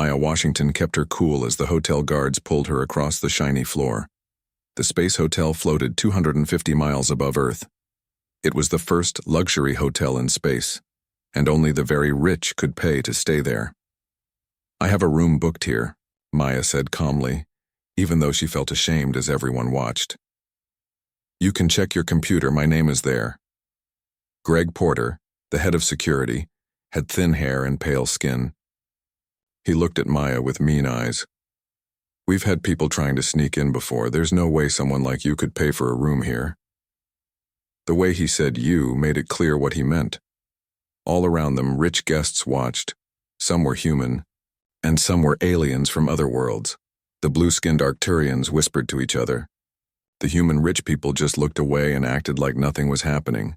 Maya Washington kept her cool as the hotel guards pulled her across the shiny floor. The space hotel floated 250 miles above Earth. It was the first luxury hotel in space, and only the very rich could pay to stay there. "I have a room booked here," Maya said calmly, even though she felt ashamed as everyone watched. "You can check your computer, my name is there." Greg Porter, the head of security, had thin hair and pale skin. He looked at Maya with mean eyes. "We've had people trying to sneak in before. There's no way someone like you could pay for a room here." The way he said "you" made it clear what he meant. All around them, rich guests watched. Some were human, and some were aliens from other worlds. The blue-skinned Arcturians whispered to each other. The human rich people just looked away and acted like nothing was happening.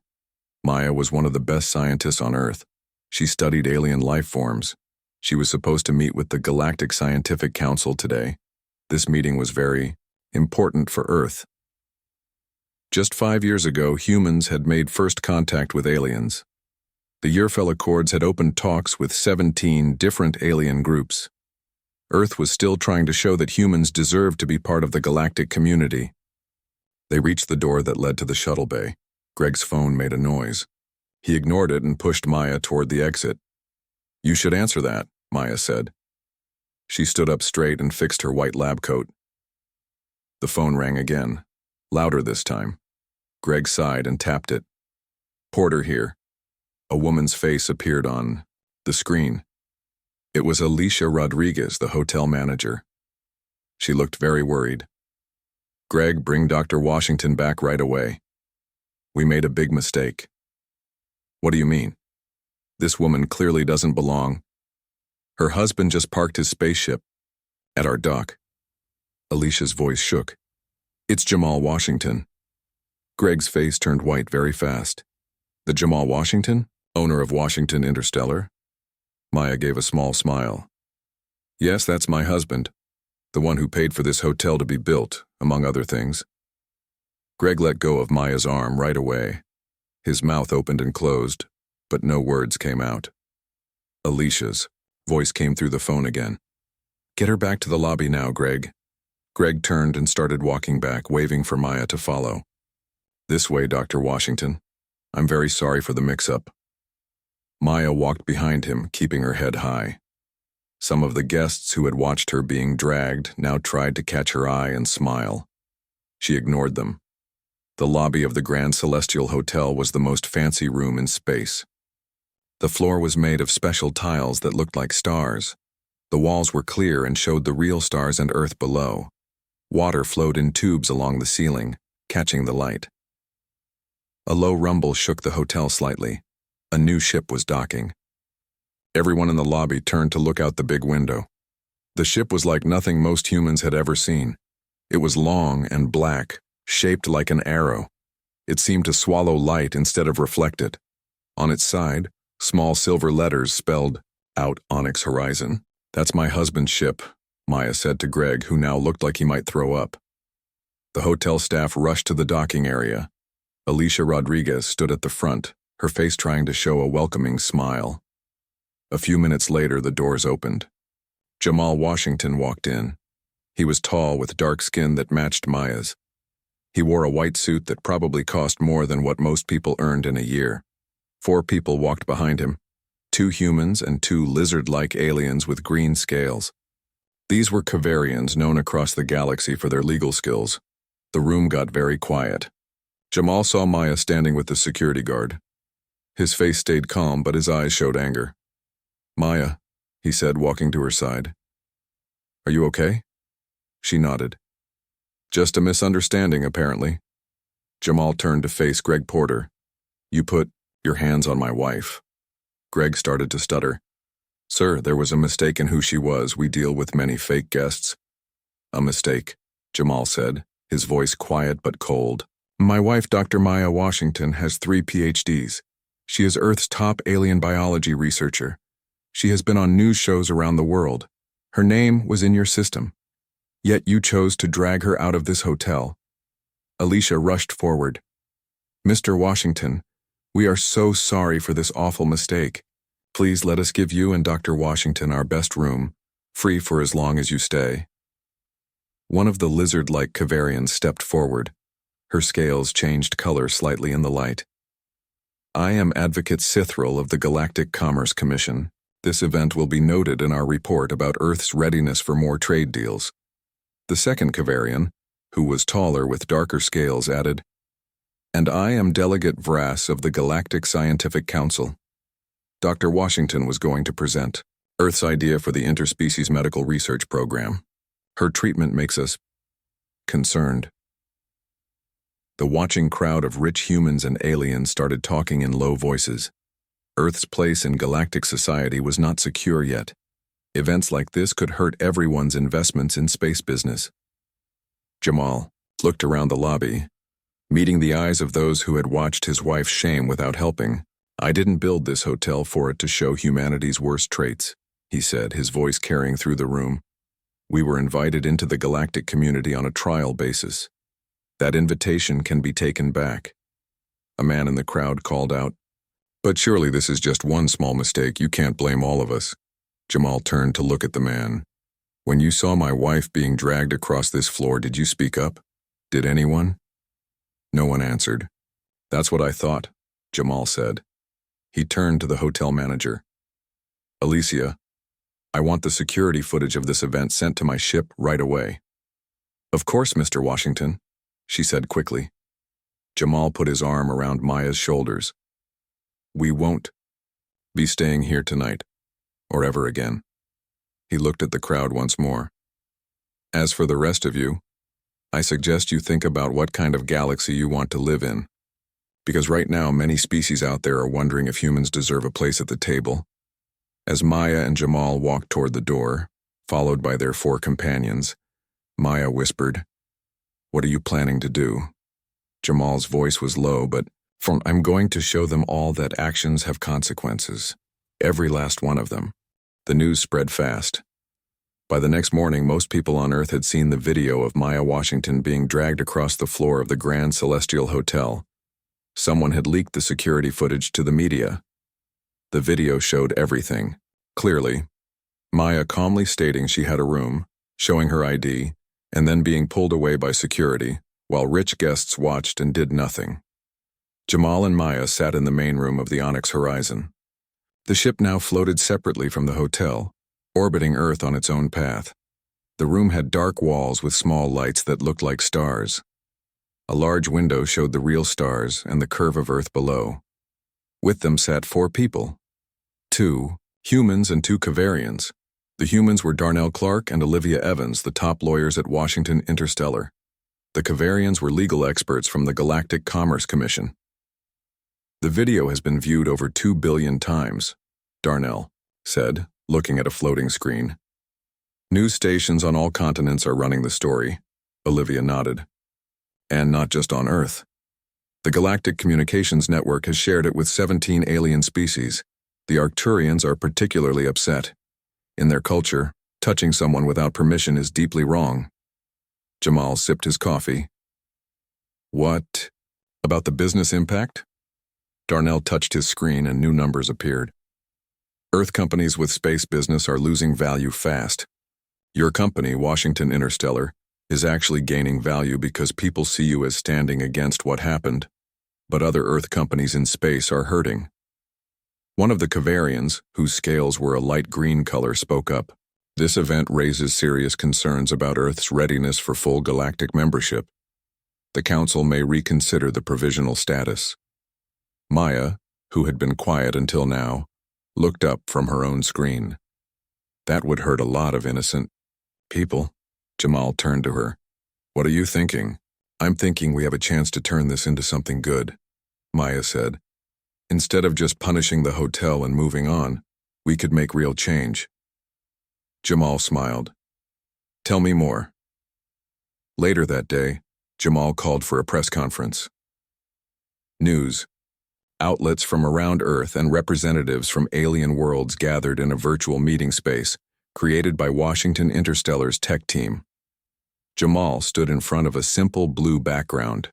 Maya was one of the best scientists on Earth. She studied alien life forms. She was supposed to meet with the Galactic Scientific Council today. This meeting was very important for Earth. Just 5 years ago, humans had made first contact with aliens. The Yearfell Accords had opened talks with 17 different alien groups. Earth was still trying to show that humans deserved to be part of the galactic community. They reached the door that led to the shuttle bay. Greg's phone made a noise. He ignored it and pushed Maya toward the exit. "You should answer that," Maya said. She stood up straight and fixed her white lab coat. The phone rang again, louder this time. Greg sighed and tapped it. "Porter here." A woman's face appeared on the screen. It was Alicia Rodriguez, the hotel manager. She looked very worried. "Greg, bring Dr. Washington back right away. We made a big mistake." "What do you mean? This woman clearly doesn't belong. Her husband just parked his spaceship at our dock." Alicia's voice shook. "It's Jamal Washington." Greg's face turned white very fast. "The Jamal Washington, owner of Washington Interstellar?" Maya gave a small smile. "Yes, that's my husband, the one who paid for this hotel to be built, among other things." Greg let go of Maya's arm right away. His mouth opened and closed, but no words came out. Alicia's voice came through the phone again. "Get her back to the lobby now, Greg." Greg turned and started walking back, waving for Maya to follow. "This way, Dr. Washington. I'm very sorry for the mix-up." Maya walked behind him, keeping her head high. Some of the guests who had watched her being dragged now tried to catch her eye and smile. She ignored them. The lobby of the Grand Celestial Hotel was the most fancy room in space. The floor was made of special tiles that looked like stars. The walls were clear and showed the real stars and Earth below. Water flowed in tubes along the ceiling, catching the light. A low rumble shook the hotel slightly. A new ship was docking. Everyone in the lobby turned to look out the big window. The ship was like nothing most humans had ever seen. It was long and black, shaped like an arrow. It seemed to swallow light instead of reflect it. On its side, small silver letters spelled, "Out Onyx Horizon." "That's my husband's ship," Maya said to Greg, who now looked like he might throw up. The hotel staff rushed to the docking area. Alicia Rodriguez stood at the front, her face trying to show a welcoming smile. A few minutes later, the doors opened. Jamal Washington walked in. He was tall with dark skin that matched Maya's. He wore a white suit that probably cost more than what most people earned in a year. 4 people walked behind him, 2 humans and 2 lizard-like aliens with green scales. These were Kavarians known across the galaxy for their legal skills. The room got very quiet. Jamal saw Maya standing with the security guard. His face stayed calm, but his eyes showed anger. "Maya," he said, walking to her side. "Are you okay?" She nodded. "Just a misunderstanding, apparently." Jamal turned to face Greg Porter. "You put your hands on my wife." Greg started to stutter. "Sir, there was a mistake in who she was. We deal with many fake guests." "A mistake," Jamal said, his voice quiet but cold. "My wife, Dr. Maya Washington, has 3 PhDs. She is Earth's top alien biology researcher. She has been on news shows around the world. Her name was in your system. Yet you chose to drag her out of this hotel." Alicia rushed forward. "Mr. Washington, we are so sorry for this awful mistake. Please let us give you and Dr. Washington our best room, Free for as long as you stay. One of the lizard-like Kavarians stepped forward. Her scales changed color slightly in the light. I am Advocate Sithril of the Galactic Commerce Commission. This event will be noted in our report about Earth's readiness for more trade deals. The second Kavarian, who was taller with darker scales, added, And I am Delegate Vrass of the Galactic Scientific Council. Dr. Washington was going to present Earth's idea for the Interspecies Medical Research Program. Her treatment makes us concerned. The watching crowd of rich humans and aliens started talking in low voices. Earth's place in galactic society was not secure yet. Events like this could hurt everyone's investments in space business. Jamal looked around the lobby, meeting the eyes of those who had watched his wife shame without helping. I didn't build this hotel for it to show humanity's worst traits, he said, his voice carrying through the room. We were invited into the galactic community on a trial basis. That invitation can be taken back. A man in the crowd called out, But surely this is just one small mistake. You can't blame all of us. Jamal turned to look at the man. When you saw my wife being dragged across this floor, did you speak up? Did anyone? No one answered. That's what I thought, Jamal said. He turned to the hotel manager. Alicia, I want the security footage of this event sent to my ship right away. Of course, Mr. Washington, she said quickly. Jamal put his arm around Maya's shoulders. We won't be staying here tonight, or ever again. He looked at the crowd once more. As for the rest of you, I suggest you think about what kind of galaxy you want to live in. Because right now, many species out there are wondering if humans deserve a place at the table. As Maya and Jamal walked toward the door, followed by their 4 companions, Maya whispered, What are you planning to do? Jamal's voice was low, but I'm going to show them all that actions have consequences. Every last one of them. The news spread fast. By the next morning, most people on Earth had seen the video of Maya Washington being dragged across the floor of the Grand Celestial Hotel. Someone had leaked the security footage to the media. The video showed everything, clearly. Maya calmly stating she had a room, showing her ID, and then being pulled away by security, while rich guests watched and did nothing. Jamal and Maya sat in the main room of the Onyx Horizon. The ship now floated separately from the hotel, orbiting Earth on its own path. The room had dark walls with small lights that looked like stars. A large window showed the real stars and the curve of Earth below. With them sat 4 people. 2 humans and 2 Kavarians. The humans were Darnell Clark and Olivia Evans, the top lawyers at Washington Interstellar. The Kavarians were legal experts from the Galactic Commerce Commission. The video has been viewed over 2 billion times, Darnell said, looking at a floating screen. News stations on all continents are running the story, Olivia nodded. And not just on Earth. The Galactic Communications Network has shared it with 17 alien species. The Arcturians are particularly upset. In their culture, touching someone without permission is deeply wrong. Jamal sipped his coffee. What about the business impact? Darnell touched his screen and new numbers appeared. Earth companies with space business are losing value fast. Your company, Washington Interstellar, is actually gaining value because people see you as standing against what happened, but other Earth companies in space are hurting. One of the Kavarians, whose scales were a light green color, spoke up. This event raises serious concerns about Earth's readiness for full galactic membership. The Council may reconsider the provisional status. Maya, who had been quiet until now, looked up from her own screen. That would hurt a lot of innocent people. Jamal turned to her. What are you thinking? I'm thinking we have a chance to turn this into something good, Maya said. Instead of just punishing the hotel and moving on, we could make real change. Jamal smiled. Tell me more. Later that day, Jamal called for a press conference. News. Outlets from around Earth and representatives from alien worlds gathered in a virtual meeting space created by Washington Interstellar's tech team. Jamal stood in front of a simple blue background.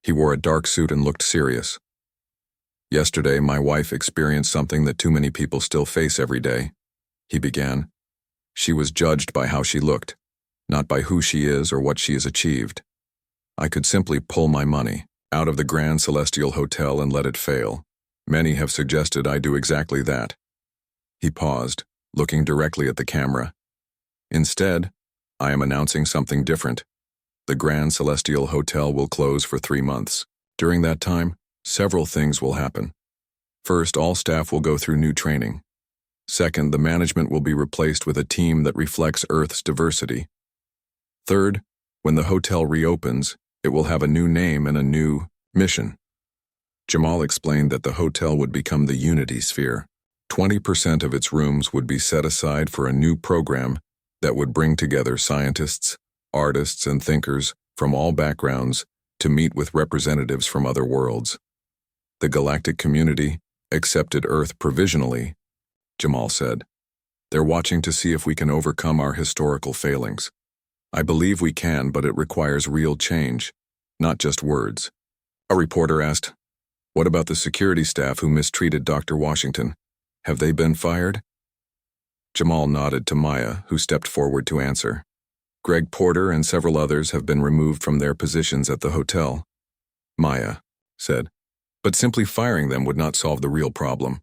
He wore a dark suit and looked serious. Yesterday, my wife experienced something that too many people still face every day, he began. She was judged by how she looked, not by who she is or what she has achieved. I could simply pull my money out of the Grand Celestial Hotel and let it fail. Many have suggested I do exactly that. He paused, looking directly at the camera. Instead, I am announcing something different. The Grand Celestial Hotel will close for 3 months. During that time, several things will happen. First, all staff will go through new training. Second, the management will be replaced with a team that reflects Earth's diversity. Third, when the hotel reopens, it will have a new name and a new mission. Jamal explained that the hotel would become the Unity Sphere. 20% of its rooms would be set aside for a new program that would bring together scientists, artists, and thinkers from all backgrounds to meet with representatives from other worlds. The galactic community accepted Earth provisionally, Jamal said. They're watching to see if we can overcome our historical failings. I believe we can, but it requires real change, not just words. A reporter asked, "What about the security staff who mistreated Dr. Washington? Have they been fired?" Jamal nodded to Maya, who stepped forward to answer. Greg Porter and several others have been removed from their positions at the hotel. Maya said, "But simply firing them would not solve the real problem.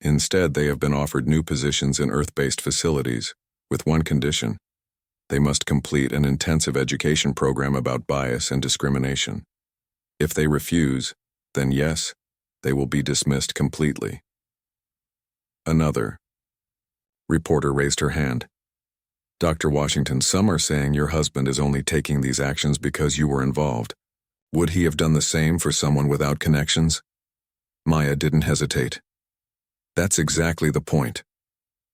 Instead, they have been offered new positions in Earth-based facilities, with one condition. They must complete an intensive education program about bias and discrimination. If they refuse, then yes, they will be dismissed completely." Another reporter raised her hand. "Dr. Washington, some are saying your husband is only taking these actions because you were involved. Would he have done the same for someone without connections?" Maya didn't hesitate. "That's exactly the point.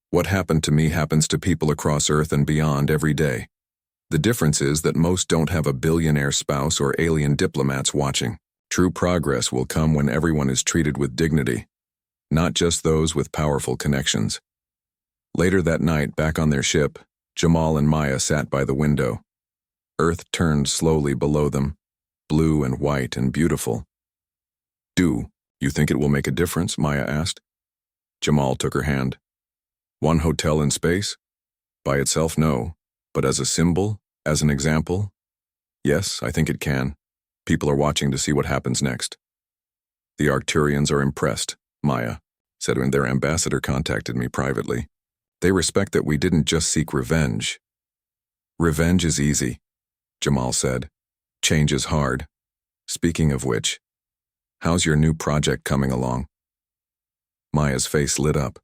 What happened to me happens to people across Earth and beyond every day. The difference is that most don't have a billionaire spouse or alien diplomats watching. True progress will come when everyone is treated with dignity, not just those with powerful connections." Later that night, back on their ship, Jamal and Maya sat by the window. Earth turned slowly below them, blue and white and beautiful. "Do you think it will make a difference?" Maya asked. Jamal took her hand. "One hotel in space? By itself, no. But as a symbol, as an example? Yes, I think it can. People are watching to see what happens next." "The Arcturians are impressed," Maya said when their ambassador contacted me privately. "They respect that we didn't just seek revenge." "Revenge is easy," Jamal said. "Change is hard. Speaking of which, how's your new project coming along?" Maya's face lit up.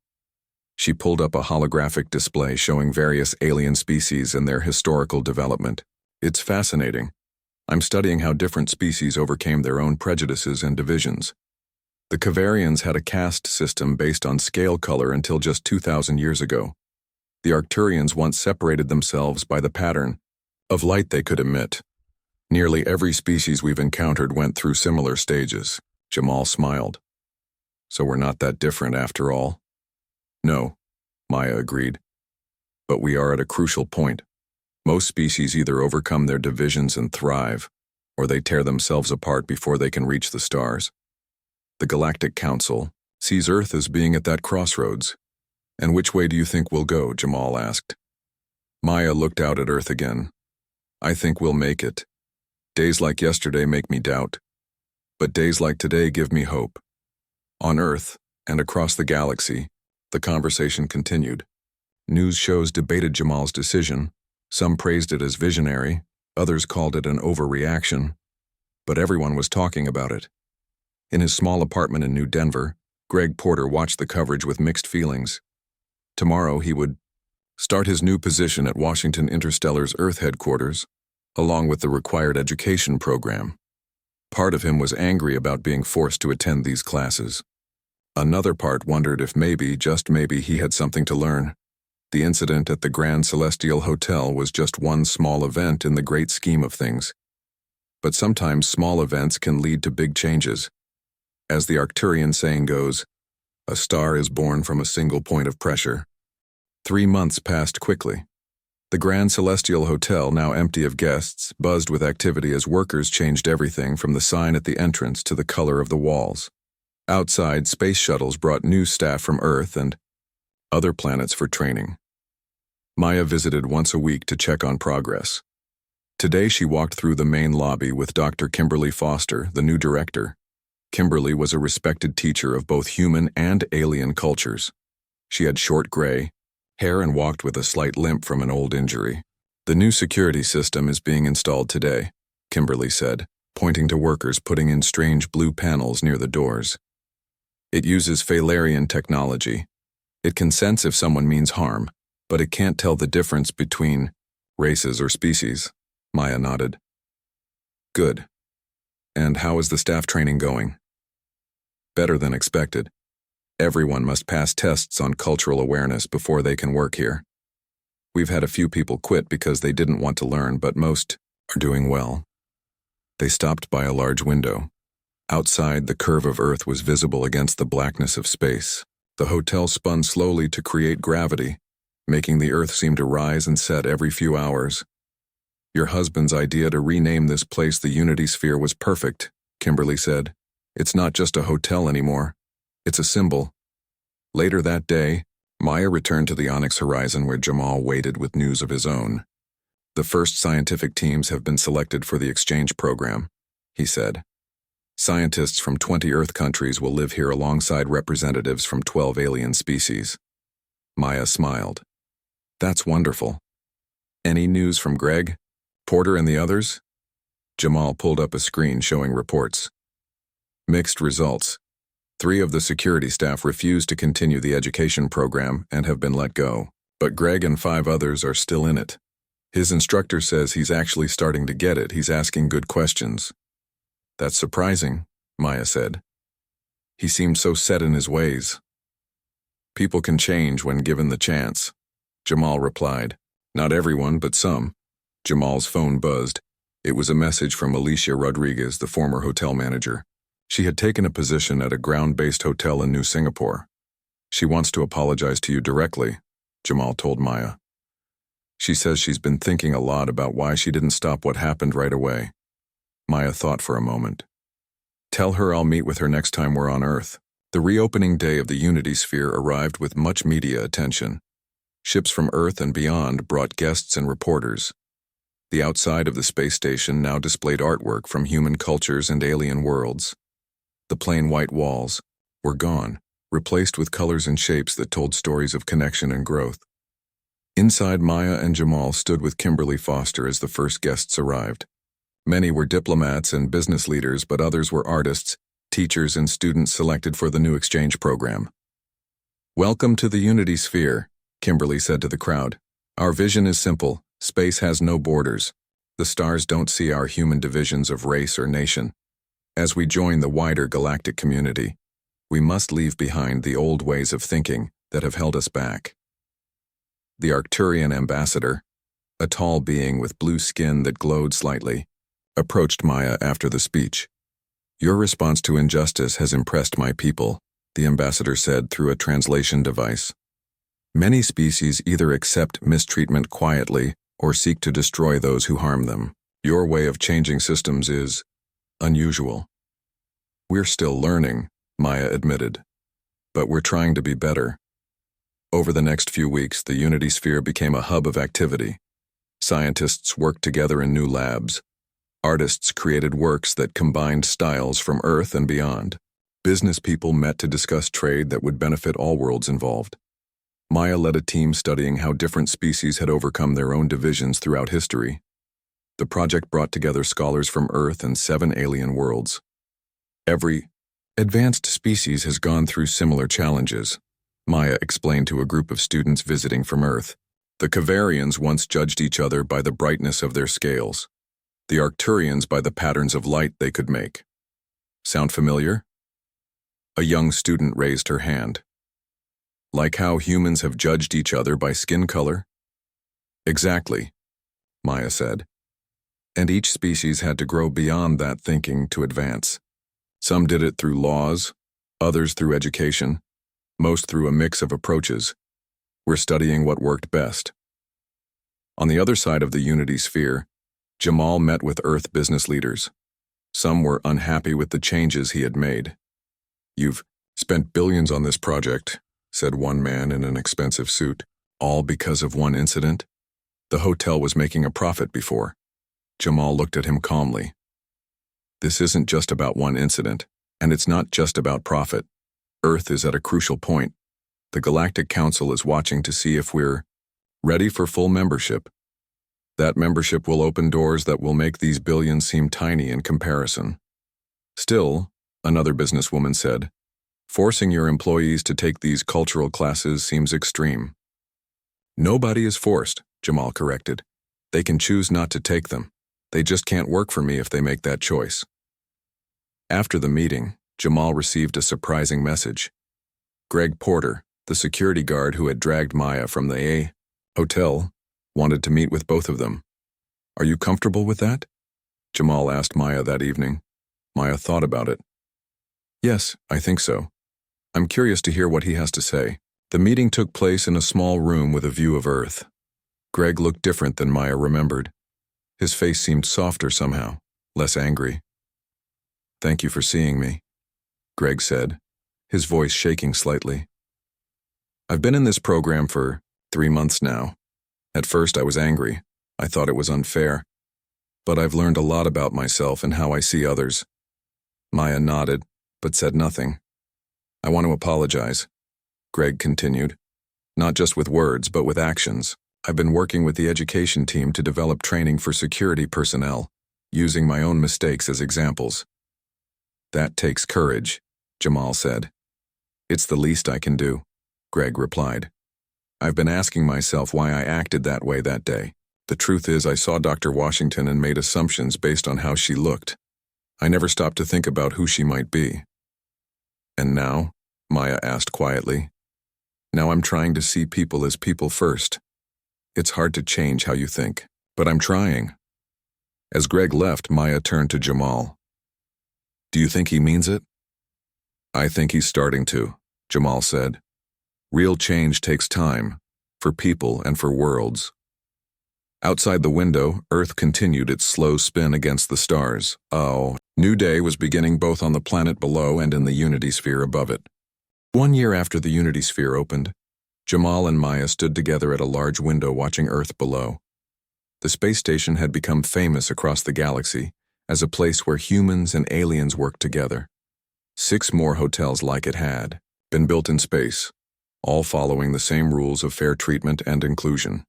She pulled up a holographic display showing various alien species and their historical development. "It's fascinating. I'm studying how different species overcame their own prejudices and divisions. The Kavarians had a caste system based on scale color until just 2,000 years ago. The Arcturians once separated themselves by the pattern of light they could emit. Nearly every species we've encountered went through similar stages." Jamal smiled. "So we're not that different after all?" "No," Maya agreed. "But we are at a crucial point. Most species either overcome their divisions and thrive, or they tear themselves apart before they can reach the stars. The Galactic Council sees Earth as being at that crossroads. And which way do you think we'll go?" Jamal asked. Maya looked out at Earth again. "I think we'll make it. Days like yesterday make me doubt. But days like today give me hope." On Earth, and across the galaxy, the conversation continued. News shows debated Jamal's decision. Some praised it as visionary, others called it an overreaction. But everyone was talking about it. In his small apartment in New Denver, Greg Porter watched the coverage with mixed feelings. Tomorrow he would start his new position at Washington Interstellar's Earth headquarters, along with the required education program. Part of him was angry about being forced to attend these classes. Another part wondered if maybe, just maybe, he had something to learn. The incident at the Grand Celestial Hotel was just one small event in the great scheme of things. But sometimes small events can lead to big changes. As the Arcturian saying goes, a star is born from a single point of pressure. 3 months passed quickly. The Grand Celestial Hotel, now empty of guests, buzzed with activity as workers changed everything from the sign at the entrance to the color of the walls. Outside, space shuttles brought new staff from Earth and other planets for training. Maya visited once a week to check on progress. Today she walked through the main lobby with Dr. Kimberly Foster, the new director. Kimberly was a respected teacher of both human and alien cultures. She had short gray hair and walked with a slight limp from an old injury. "The new security system is being installed today," Kimberly said, pointing to workers putting in strange blue panels near the doors. "It uses Phalarian technology. It can sense if someone means harm, but it can't tell the difference between races or species." Maya nodded. "Good. And how is the staff training going?" "Better than expected. Everyone must pass tests on cultural awareness before they can work here. We've had a few people quit because they didn't want to learn, but most are doing well." They stopped by a large window. Outside, the curve of Earth was visible against the blackness of space. The hotel spun slowly to create gravity, making the Earth seem to rise and set every few hours. "Your husband's idea to rename this place the Unity Sphere was perfect," Kimberly said. "It's not just a hotel anymore. It's a symbol." Later that day, Maya returned to the Onyx Horizon where Jamal waited with news of his own. "The first scientific teams have been selected for the exchange program," he said. "Scientists from 20 Earth countries will live here alongside representatives from 12 alien species." Maya smiled. "That's wonderful. Any news from Greg, Porter, and the others?" Jamal pulled up a screen showing reports. "Mixed results. 3 of the security staff refused to continue the education program and have been let go, but Greg and 5 others are still in it. His instructor says he's actually starting to get it. He's asking good questions." "That's surprising," Maya said. "He seemed so set in his ways." "People can change when given the chance," Jamal replied. "Not everyone, but some." Jamal's phone buzzed. It was a message from Alicia Rodriguez, the former hotel manager. She had taken a position at a ground-based hotel in New Singapore. "She wants to apologize to you directly," Jamal told Maya. "She says she's been thinking a lot about why she didn't stop what happened right away." Maya thought for a moment. "Tell her I'll meet with her next time we're on Earth." The reopening day of the Unity Sphere arrived with much media attention. Ships from Earth and beyond brought guests and reporters. The outside of the space station now displayed artwork from human cultures and alien worlds. The plain white walls were gone, replaced with colors and shapes that told stories of connection and growth. Inside, Maya and Jamal stood with Kimberly Foster as the first guests arrived. Many were diplomats and business leaders, but others were artists, teachers, and students selected for the new exchange program. "Welcome to the Unity Sphere," Kimberly said to the crowd. "Our vision is simple. Space has no borders. The stars don't see our human divisions of race or nation. As we join the wider galactic community, we must leave behind the old ways of thinking that have held us back." The Arcturian ambassador, a tall being with blue skin that glowed slightly, approached Maya after the speech. "Your response to injustice has impressed my people," the ambassador said through a translation device. "Many species either accept mistreatment quietly or seek to destroy those who harm them. Your way of changing systems is unusual." "We're still learning," Maya admitted. "But we're trying to be better." Over the next few weeks, the Unity Sphere became a hub of activity. Scientists worked together in new labs. Artists created works that combined styles from Earth and beyond. Business people met to discuss trade that would benefit all worlds involved. Maya led a team studying how different species had overcome their own divisions throughout history. The project brought together scholars from Earth and 7 alien worlds. Every advanced species has gone through similar challenges, Maya explained to a group of students visiting from Earth. The Kavarians once judged each other by the brightness of their scales, the Arcturians by the patterns of light they could make. Sound familiar? A young student raised her hand. Like how humans have judged each other by skin color? Exactly, Maya said. And each species had to grow beyond that thinking to advance. Some did it through laws, others through education, most through a mix of approaches. We're studying what worked best. On the other side of the Unity Sphere, Jamal met with Earth business leaders. Some were unhappy with the changes he had made. "You've spent billions on this project," said one man in an expensive suit. All because of one incident? The hotel was making a profit before. Jamal looked at him calmly. This isn't just about one incident, and it's not just about profit. Earth is at a crucial point. The Galactic Council is watching to see if we're ready for full membership. That membership will open doors that will make these billions seem tiny in comparison. Still, another businesswoman said, forcing your employees to take these cultural classes seems extreme. Nobody is forced, Jamal corrected. They can choose not to take them. They just can't work for me if they make that choice. After the meeting, Jamal received a surprising message. Greg Porter, the security guard who had dragged Maya from the A hotel, wanted to meet with both of them. Are you comfortable with that? Jamal asked Maya that evening. Maya thought about it. Yes, I think so. I'm curious to hear what he has to say. The meeting took place in a small room with a view of Earth. Greg looked different than Maya remembered. His face seemed softer somehow, less angry. Thank you for seeing me, Greg said, his voice shaking slightly. I've been in this program for 3 months now. At first I was angry. I thought it was unfair. But I've learned a lot about myself and how I see others. Maya nodded, but said nothing. I want to apologize, Greg continued. Not just with words, but with actions. I've been working with the education team to develop training for security personnel, using my own mistakes as examples. That takes courage, Jamal said. It's the least I can do, Greg replied. I've been asking myself why I acted that way that day. The truth is I saw Dr. Washington and made assumptions based on how she looked. I never stopped to think about who she might be. And now? Maya asked quietly. Now I'm trying to see people as people first. It's hard to change how you think, but I'm trying. As Greg left, Maya turned to Jamal. Do you think he means it? I think he's starting to, Jamal said. Real change takes time, for people and for worlds. Outside the window, Earth continued its slow spin against the stars. New day was beginning both on the planet below and in the Unity Sphere above it. 1 year after the Unity Sphere opened, Jamal and Maya stood together at a large window watching Earth below. The space station had become famous across the galaxy as a place where humans and aliens worked together. 6 more hotels like it had been built in space, all following the same rules of fair treatment and inclusion.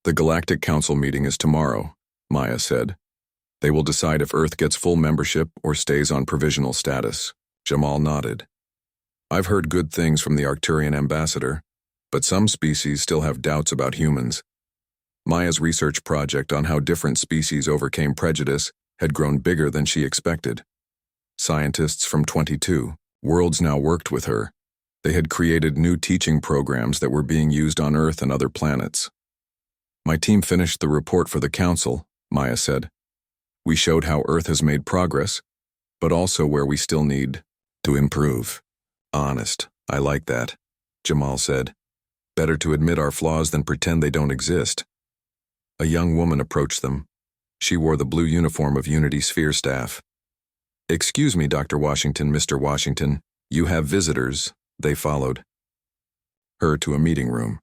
The Galactic Council meeting is tomorrow, Maya said. They will decide if Earth gets full membership or stays on provisional status. Jamal nodded. I've heard good things from the Arcturian ambassador, but some species still have doubts about humans. Maya's research project on how different species overcame prejudice had grown bigger than she expected. Scientists from 22 worlds now worked with her. They had created new teaching programs that were being used on Earth and other planets. My team finished the report for the Council, Maya said. We showed how Earth has made progress, but also where we still need to improve. Honest, I like that, Jamal said. Better to admit our flaws than pretend they don't exist. A young woman approached them. She wore the blue uniform of Unity Sphere staff. Excuse me, Dr. Washington, Mr. Washington, you have visitors, they followed her to a meeting room.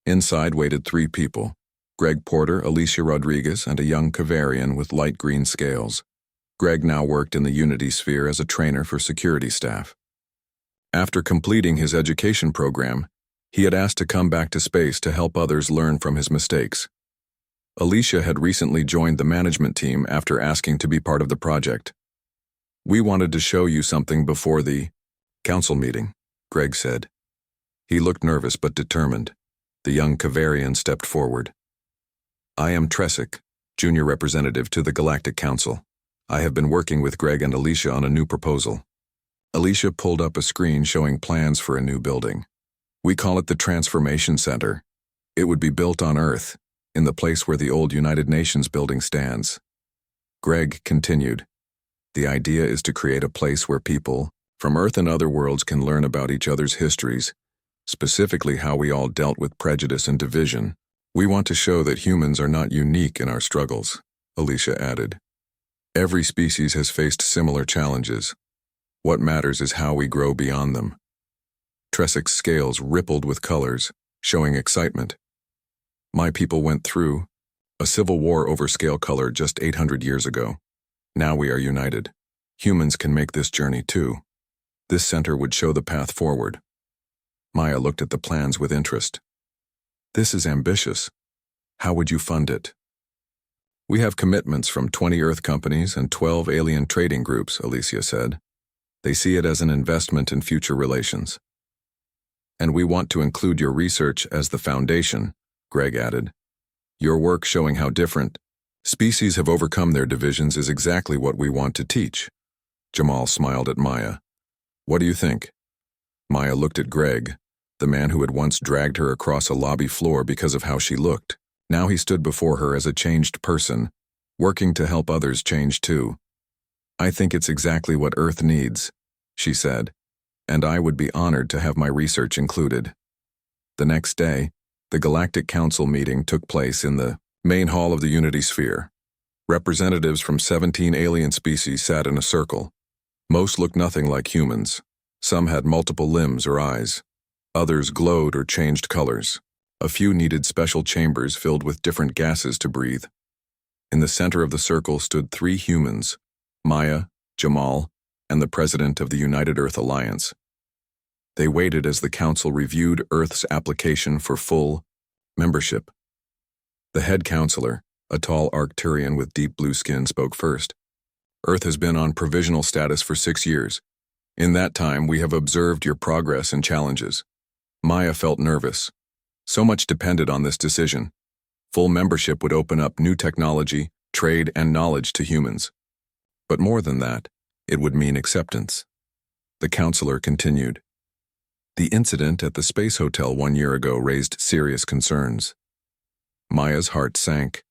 Inside waited 3 people, Greg Porter, Alicia Rodriguez, and a young Kavarian with light green scales. Greg now worked in the Unity Sphere as a trainer for security staff. After completing his education program, he had asked to come back to space to help others learn from his mistakes. Alicia had recently joined the management team after asking to be part of the project. We wanted to show you something before the council meeting, Greg said. He looked nervous but determined. The young Kavarian stepped forward. I am Tresic, junior representative to the Galactic Council. I have been working with Greg and Alicia on a new proposal. Alicia pulled up a screen showing plans for a new building. We call it the Transformation Center. It would be built on Earth, in the place where the old United Nations building stands. Greg continued. The idea is to create a place where people from Earth and other worlds can learn about each other's histories, specifically how we all dealt with prejudice and division. We want to show that humans are not unique in our struggles, Alicia added. Every species has faced similar challenges. What matters is how we grow beyond them. Tresic's scales rippled with colors. showing excitement. My people went through a civil war over scale color just 800 years ago. Now we are united. Humans can make this journey too. This center would show the path forward. Maya looked at the plans with interest. This is ambitious. How would you fund it? We have commitments from 20 Earth companies and 12 alien trading groups, Alicia said. They see it as an investment in future relations. And we want to include your research as the foundation, Greg added. Your work showing how different species have overcome their divisions is exactly what we want to teach. Jamal smiled at Maya. What do you think? Maya looked at Greg, the man who had once dragged her across a lobby floor because of how she looked. Now he stood before her as a changed person, working to help others change too. I think it's exactly what Earth needs, she said, and I would be honored to have my research included. The next day, the Galactic Council meeting took place in the main hall of the Unity Sphere. Representatives from 17 alien species sat in a circle. Most looked nothing like humans. Some had multiple limbs or eyes. Others glowed or changed colors. A few needed special chambers filled with different gases to breathe. In the center of the circle stood 3 humans, Maya, Jamal, and the president of the United Earth Alliance. They waited as the council reviewed Earth's application for full membership. The head counselor, a tall Arcturian with deep blue skin, spoke first. Earth has been on provisional status for 6 years. In that time, we have observed your progress and challenges. Maya felt nervous. So much depended on this decision. Full membership would open up new technology, trade, and knowledge to humans. But more than that, it would mean acceptance. The counselor continued. The incident at the Space Hotel 1 year ago raised serious concerns. Maya's heart sank.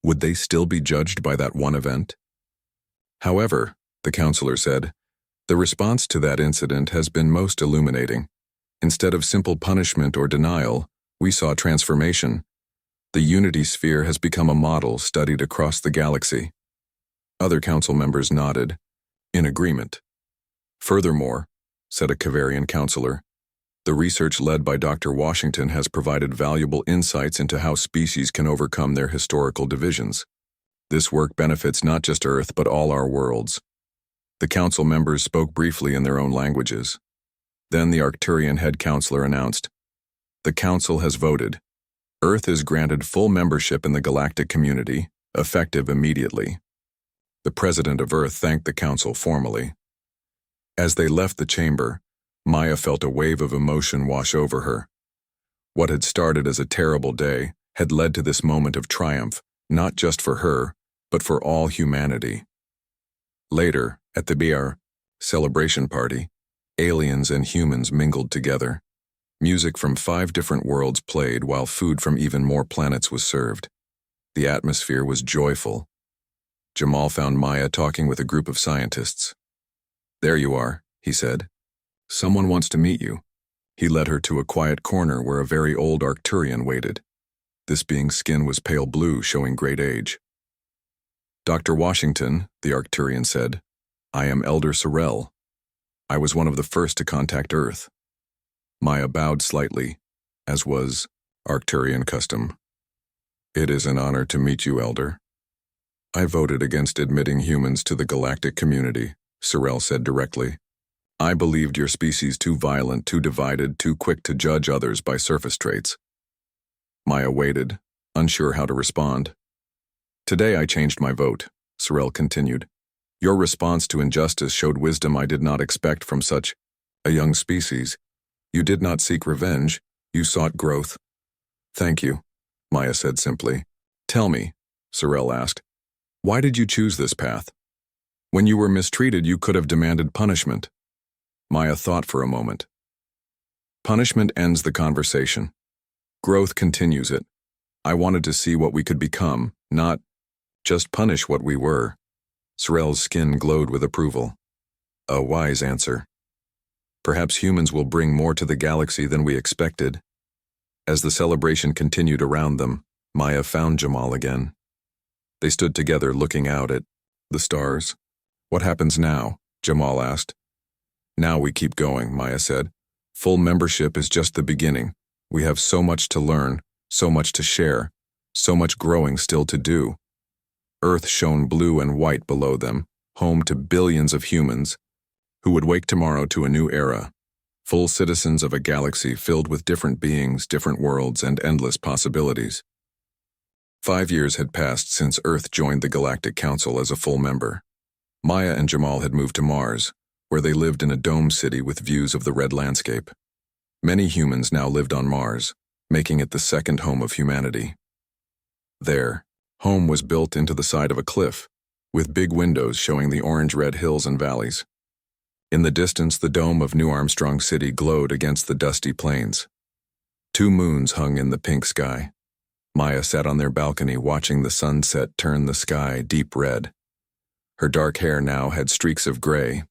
Would they still be judged by that one event? However, the counselor said, the response to that incident has been most illuminating. Instead of simple punishment or denial, we saw transformation. The Unity Sphere has become a model studied across the galaxy. Other council members nodded, in agreement. Furthermore, said a Kavarian counselor, the research led by Dr. Washington has provided valuable insights into how species can overcome their historical divisions. This work benefits not just Earth but all our worlds. The council members spoke briefly in their own languages. Then the Arcturian head counselor announced, the council has voted. Earth is granted full membership in the galactic community, effective immediately. The president of Earth thanked the council formally. As they left the chamber, Maya felt a wave of emotion wash over her. What had started as a terrible day had led to this moment of triumph, not just for her, but for all humanity. Later, at the BR celebration party, aliens and humans mingled together. Music from 5 different worlds played while food from even more planets was served. The atmosphere was joyful. Jamal found Maya talking with a group of scientists. There you are, he said. Someone wants to meet you. He led her to a quiet corner where a very old Arcturian waited. This being's skin was pale blue, showing great age. Dr. Washington, the Arcturian said, I am Elder Sorrel. I was one of the first to contact Earth. Maya bowed slightly, as was Arcturian custom. It is an honor to meet you, Elder. I voted against admitting humans to the galactic community, Sorrel said directly. I believed your species too violent, too divided, too quick to judge others by surface traits. Maya waited, unsure how to respond. Today I changed my vote, Sorrel continued. Your response to injustice showed wisdom I did not expect from such a young species. You did not seek revenge, you sought growth. Thank you, Maya said simply. Tell me, Sorrel asked, why did you choose this path? When you were mistreated, you could have demanded punishment. Maya thought for a moment. Punishment ends the conversation. Growth continues it. I wanted to see what we could become, not just punish what we were. Sorrel's skin glowed with approval. A wise answer. Perhaps humans will bring more to the galaxy than we expected. As the celebration continued around them, Maya found Jamal again. They stood together looking out at the stars. What happens now? Jamal asked. Now we keep going, Maya said. Full membership is just the beginning. We have so much to learn, so much to share, so much growing still to do. Earth shone blue and white below them, home to billions of humans who would wake tomorrow to a new era, full citizens of a galaxy filled with different beings, different worlds, and endless possibilities. 5 years had passed since Earth joined the Galactic Council as a full member. Maya and Jamal had moved to Mars, where they lived in a dome city with views of the red landscape. Many humans now lived on Mars, making it the second home of humanity. There, home was built into the side of a cliff, with big windows showing the orange-red hills and valleys. In the distance, the dome of New Armstrong City glowed against the dusty plains. 2 moons hung in the pink sky. Maya sat on their balcony watching the sunset turn the sky deep red. Her dark hair now had streaks of gray,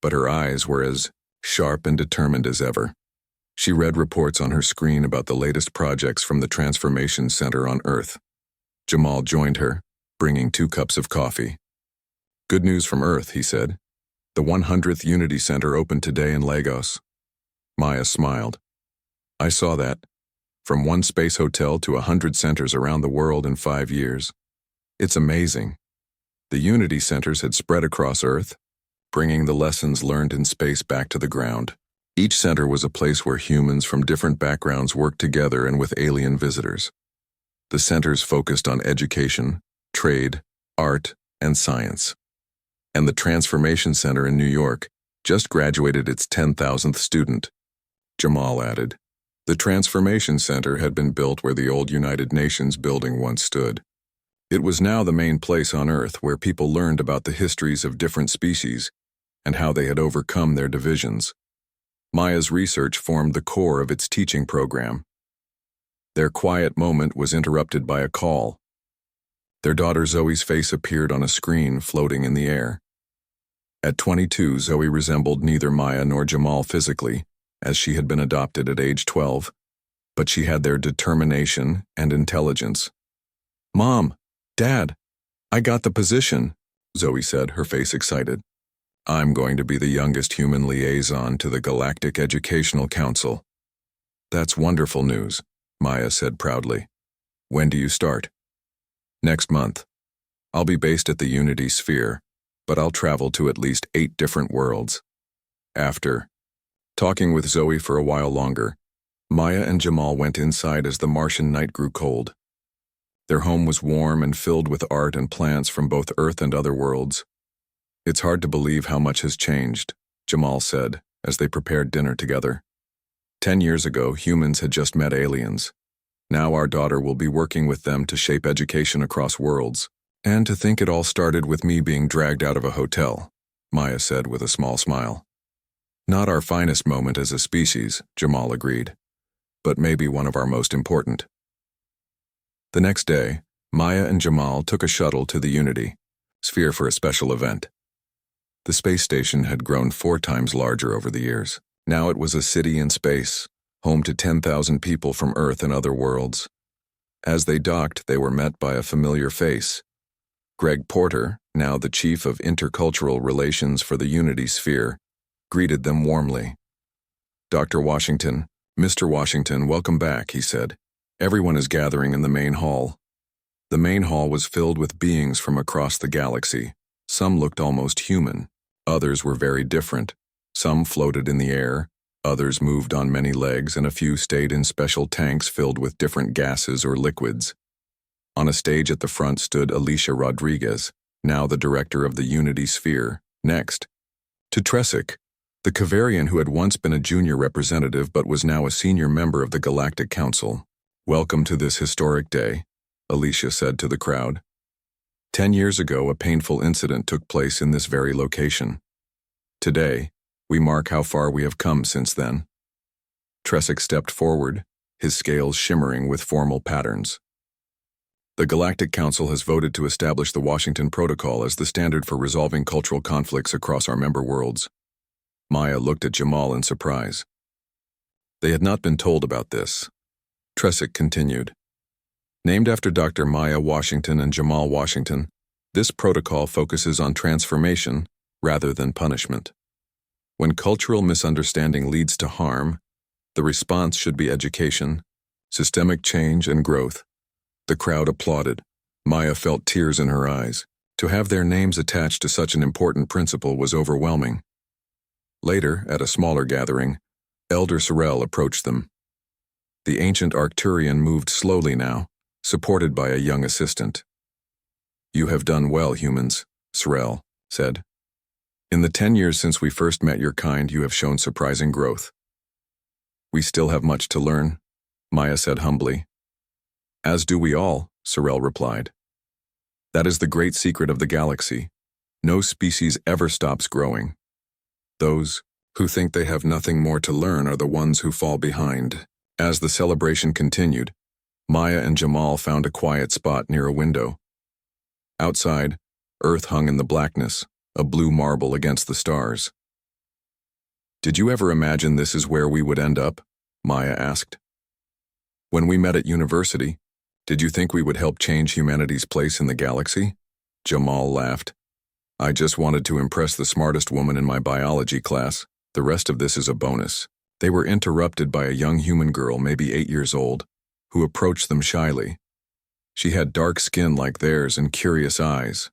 but her eyes were as sharp and determined as ever. She read reports on her screen about the latest projects from the Transformation Center on Earth. Jamal joined her, bringing 2 cups of coffee. "Good news from Earth," he said. "The 100th Unity Center opened today in Lagos." Maya smiled. "I saw that. From 1 space hotel to 100 centers around the world in 5 years. It's amazing." The Unity Centers had spread across Earth, bringing the lessons learned in space back to the ground. Each center was a place where humans from different backgrounds worked together and with alien visitors. The centers focused on education, trade, art, and science. And the Transformation Center in New York just graduated its 10,000th student. Jamal added, "The Transformation Center had been built where the old United Nations building once stood. It was now the main place on Earth where people learned about the histories of different species and how they had overcome their divisions. Maya's research formed the core of its teaching program." Their quiet moment was interrupted by a call. Their daughter Zoe's face appeared on a screen floating in the air. At 22, Zoe resembled neither Maya nor Jamal physically, as she had been adopted at age 12, but she had their determination and intelligence. "Mom, Dad, I got the position," Zoe said, her face excited. "I'm going to be the youngest human liaison to the Galactic Educational Council." "That's wonderful news," Maya said proudly. "When do you start?" "Next month. I'll be based at the Unity Sphere, but I'll travel to at least 8 different worlds." After talking with Zoe for a while longer, Maya and Jamal went inside as the Martian night grew cold. Their home was warm and filled with art and plants from both Earth and other worlds. "It's hard to believe how much has changed," Jamal said, as they prepared dinner together. 10 years ago, humans had just met aliens. Now our daughter will be working with them to shape education across worlds. "And to think it all started with me being dragged out of a hotel," Maya said with a small smile. "Not our finest moment as a species," Jamal agreed, "but maybe one of our most important." The next day, Maya and Jamal took a shuttle to the Unity Sphere for a special event. The space station had grown 4 times larger over the years. Now it was a city in space, home to 10,000 people from Earth and other worlds. As they docked, they were met by a familiar face. Greg Porter, now the Chief of Intercultural Relations for the Unity Sphere, greeted them warmly. "Dr. Washington, Mr. Washington, welcome back," he said. "Everyone is gathering in the main hall." The main hall was filled with beings from across the galaxy. Some looked almost human. Others were very different. Some floated in the air, others moved on many legs, and a few stayed in special tanks filled with different gases or liquids. On a stage at the front stood Alicia Rodriguez, now the director of the Unity Sphere. Next to Tresic, the Kavarian who had once been a junior representative but was now a senior member of the Galactic Council. "Welcome to this historic day," Alicia said to the crowd. 10 years ago, a painful incident took place in this very location. Today, we mark how far we have come since then. Tresic stepped forward, his scales shimmering with formal patterns. "The Galactic Council has voted to establish the Washington Protocol as the standard for resolving cultural conflicts across our member worlds." Maya looked at Jamal in surprise. They had not been told about this. Tresic continued. "Named after Dr. Maya Washington and Jamal Washington, this protocol focuses on transformation rather than punishment. When cultural misunderstanding leads to harm, the response should be education, Systemic change and growth. The crowd applauded. Maya felt tears in her eyes. To have their names attached to such an important principle was overwhelming. Later, at a smaller gathering, Elder Sorel approached them. The ancient Arcturian moved slowly now, supported by a young assistant. "You have done well, humans," Sorel said. "In the 10 years since we first met your kind, you have shown surprising growth." "We still have much to learn," Maya said humbly. "As do we all," Sorel replied. "That is the great secret of the galaxy. No species ever stops growing. Those who think they have nothing more to learn are the ones who fall behind." As the celebration continued, Maya and Jamal found a quiet spot near a window. Outside, Earth hung in the blackness, a blue marble against the stars. "Did you ever imagine this is where we would end up?" Maya asked. "When we met at university, did you think we would help change humanity's place in the galaxy?" Jamal laughed. "I just wanted to impress the smartest woman in my biology class. The rest of this is a bonus." They were interrupted by a young human girl, maybe 8 years old, who approached them shyly. She had dark skin like theirs and curious eyes.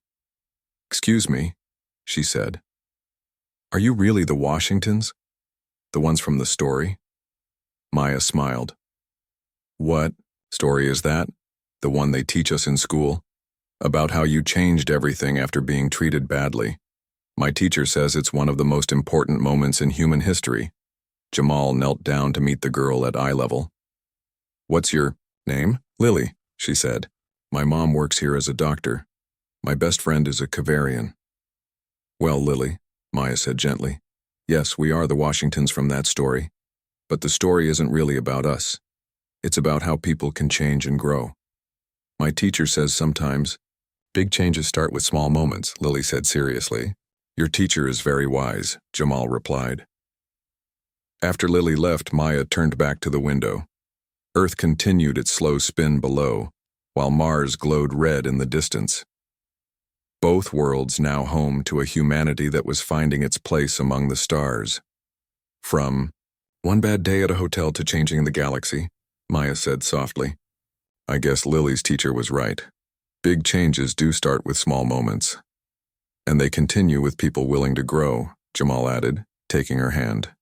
"Excuse me," she said. "Are you really the Washingtons? The ones from the story?" Maya smiled. "What story is that? The one they teach us in school? About how you changed everything after being treated badly. My teacher says it's one of the most important moments in human history." Jamal knelt down to meet the girl at eye level. "What's your name?" "Lily," she said. "My mom works here as a doctor. My best friend is a Kavarian." "Well, Lily," Maya said gently, "yes, we are the Washingtons from that story. But the story isn't really about us. It's about how people can change and grow. My teacher says sometimes, big changes start with small moments," Lily said seriously. "Your teacher is very wise," Jamal replied. After Lily left, Maya turned back to the window. Earth continued its slow spin below, while Mars glowed red in the distance. Both worlds now home to a humanity that was finding its place among the stars. From one bad day at a hotel to changing the galaxy, Maya said softly. "I guess Lily's teacher was right. Big changes do start with small moments. And they continue with people willing to grow," Jamal added, taking her hand.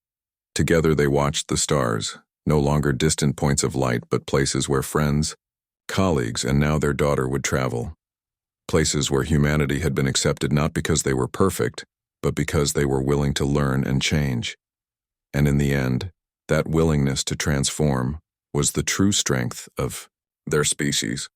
Together they watched the stars, no longer distant points of light but places where friends, colleagues, and now their daughter would travel. Places where humanity had been accepted not because they were perfect, but because they were willing to learn and change. And in the end, that willingness to transform was the true strength of their species.